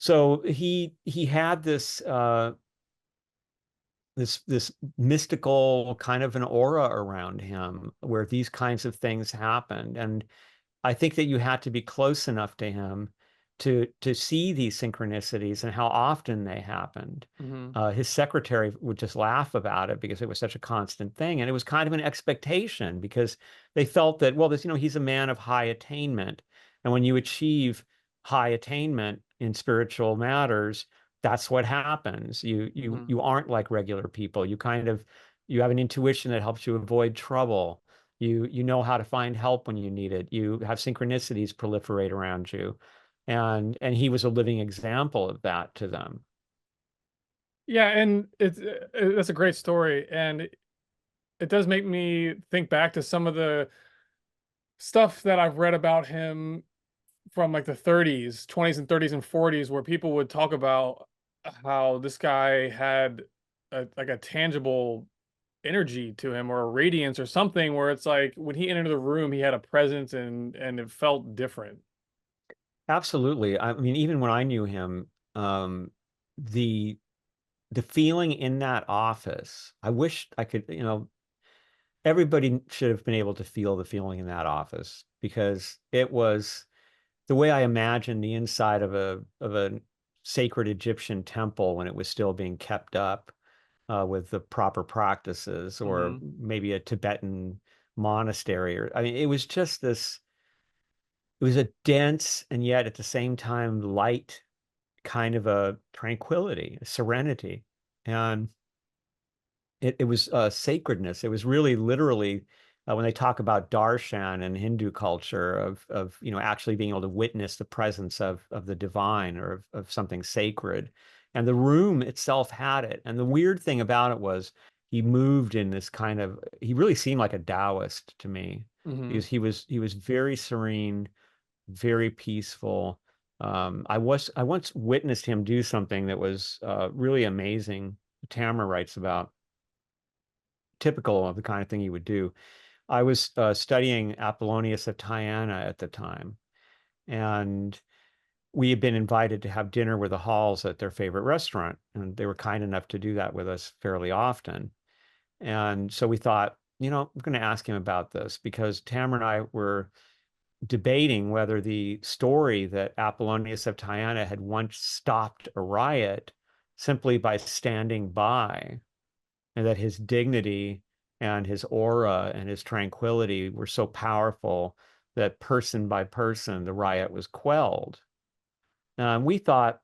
So he had this mystical kind of an aura around him where these kinds of things happened. And I think that you had to be close enough to him to see these synchronicities and how often they happened. Hmm. His secretary would just laugh about it because it was such a constant thing, and it was kind of an expectation because they felt that, well, this, he's a man of high attainment, and when you achieve high attainment in spiritual matters, that's what happens. You aren't like regular people. You have an intuition that helps you avoid trouble. You know how to find help when you need it. You have synchronicities proliferate around you. And he was a living example of that to them. Yeah, and that's a great story, and it does make me think back to some of the stuff that I've read about him from like the 30s, 20s and 30s and 40s, where people would talk about how this guy had like a tangible energy to him or a radiance or something, where it's like when he entered the room, he had a presence and it felt different. Absolutely. I mean, even when I knew him, the the feeling in that office, I wish I could, everybody should have been able to feel the feeling in that office because it was the way I imagine the inside of a sacred Egyptian temple when it was still being kept up with the proper practices, or Hmm. maybe a Tibetan monastery. Or I mean, it was just this. It was a dense and yet at the same time light kind of a tranquility, a serenity, and it was sacredness. It was really literally when they talk about darshan and Hindu culture of actually being able to witness the presence of the divine or of something sacred. And the room itself had it. And the weird thing about it was he moved in this kind of he really seemed like a Taoist to me Hmm. because he was very serene, very peaceful. I once witnessed him do something that was really amazing. Tamara writes about typical of the kind of thing he would do. I was studying Apollonius of Tyana at the time, and we had been invited to have dinner with the Halls at their favorite restaurant, and they were kind enough to do that with us fairly often. And so we thought, we're going to ask him about this because Tamara and I were debating whether the story that Apollonius of Tyana had once stopped a riot simply by standing by, and that his dignity and his aura and his tranquility were so powerful that person by person the riot was quelled. We thought,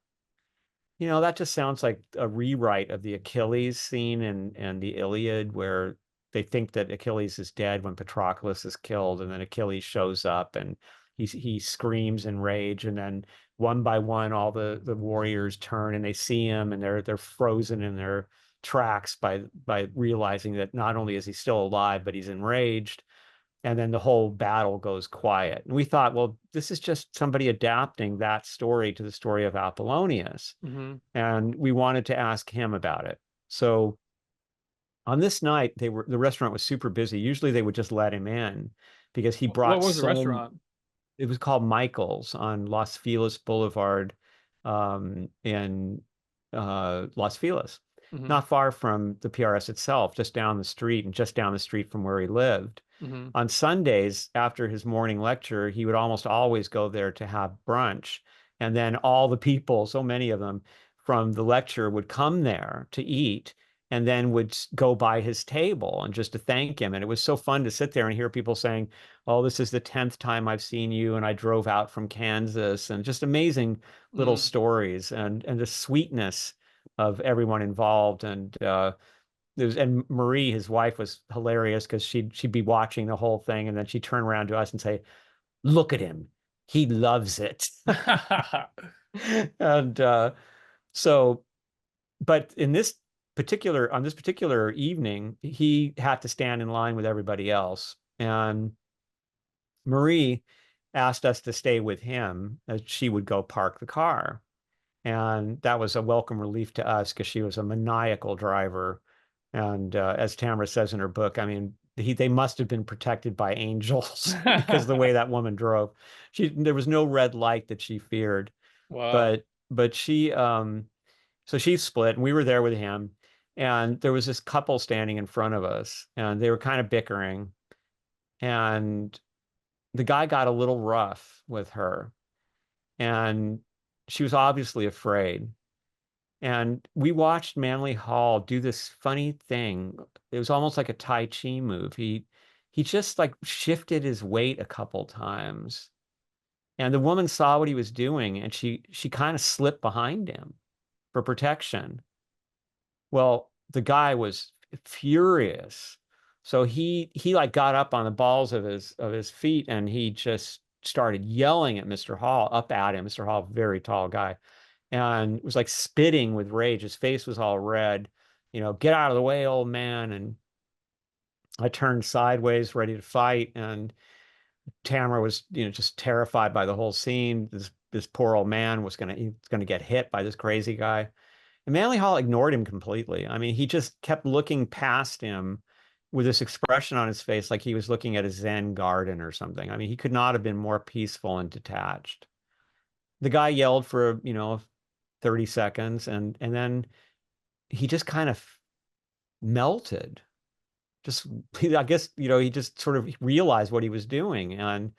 that just sounds like a rewrite of the Achilles scene and the Iliad, where they think that Achilles is dead when Patroclus is killed, and then Achilles shows up and he screams in rage, and then one by one, all the warriors turn and they see him, and they're frozen in their tracks by realizing that not only is he still alive, but he's enraged, and then the whole battle goes quiet. And we thought, well, this is just somebody adapting that story to the story of Apollonius, Hmm. and we wanted to ask him about it. So on this night, the restaurant was super busy. Usually they would just let him in because he What brought was the restaurant? it was called Michael's on Los Feliz Boulevard in Los Feliz, Hmm. not far from the PRS itself, just down the street and just down the street from where he lived. Hmm. On Sundays, after his morning lecture, he would almost always go there to have brunch. And then all the people, so many of them from the lecture, would come there to eat and then would go by his table and just to thank him. And it was so fun to sit there and hear people saying, "Oh, this is the 10th time I've seen you, and I drove out from Kansas," and just amazing little Hmm. stories and the sweetness of everyone involved. And Marie, his wife, was hilarious because she'd be watching the whole thing, and then she'd turn around to us and say, "Look at him, he loves it." And so, but on this particular evening, he had to stand in line with everybody else, and Marie asked us to stay with him as she would go park the car. And that was a welcome relief to us because she was a maniacal driver. And as Tamara says in her book, I mean, they must have been protected by angels because the way that woman drove. There was no red light that she feared. Wow. But but so she split and we were there with him, and there was this couple standing in front of us and they were kind of bickering, and the guy got a little rough with her, and she was obviously afraid. And we watched Manly Hall do this funny thing. It was almost like a Tai Chi move. He just like shifted his weight a couple times. And the woman saw what he was doing and she kind of slipped behind him for protection. Well, the guy was furious. So he like got up on the balls of his feet and he just started yelling at Mr. Hall, up at him. Mr. Hall, very tall guy, and was like spitting with rage. His face was all red, get out of the way, old man. And I turned sideways, ready to fight. And Tamara was, just terrified by the whole scene. This poor old man he's gonna get hit by this crazy guy. And Manly Hall ignored him completely. I mean, he just kept looking past him with this expression on his face, like he was looking at a Zen garden or something. I mean, he could not have been more peaceful and detached. The guy yelled for, 30 seconds, and then he just kind of melted. Just, I guess, he just sort of realized what he was doing, and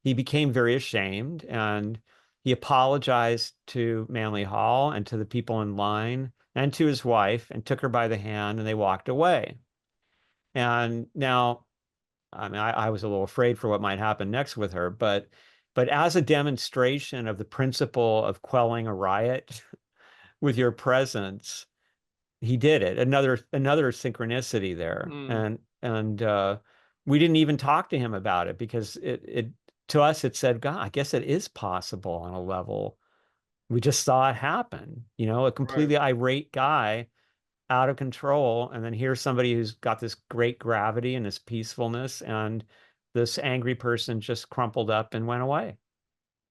he became very ashamed, and he apologized to Manly Hall and to the people in line and to his wife and took her by the hand and they walked away. And now, I mean, I was a little afraid for what might happen next with her, but as a demonstration of the principle of quelling a riot with your presence, he did it. Another synchronicity there. Mm, And we didn't even talk to him about it because it to us it said, God, I guess it is possible on a level. We just saw it happen, a right. completely irate guy out of control, and then here's somebody who's got this great gravity and this peacefulness, and this angry person just crumpled up and went away.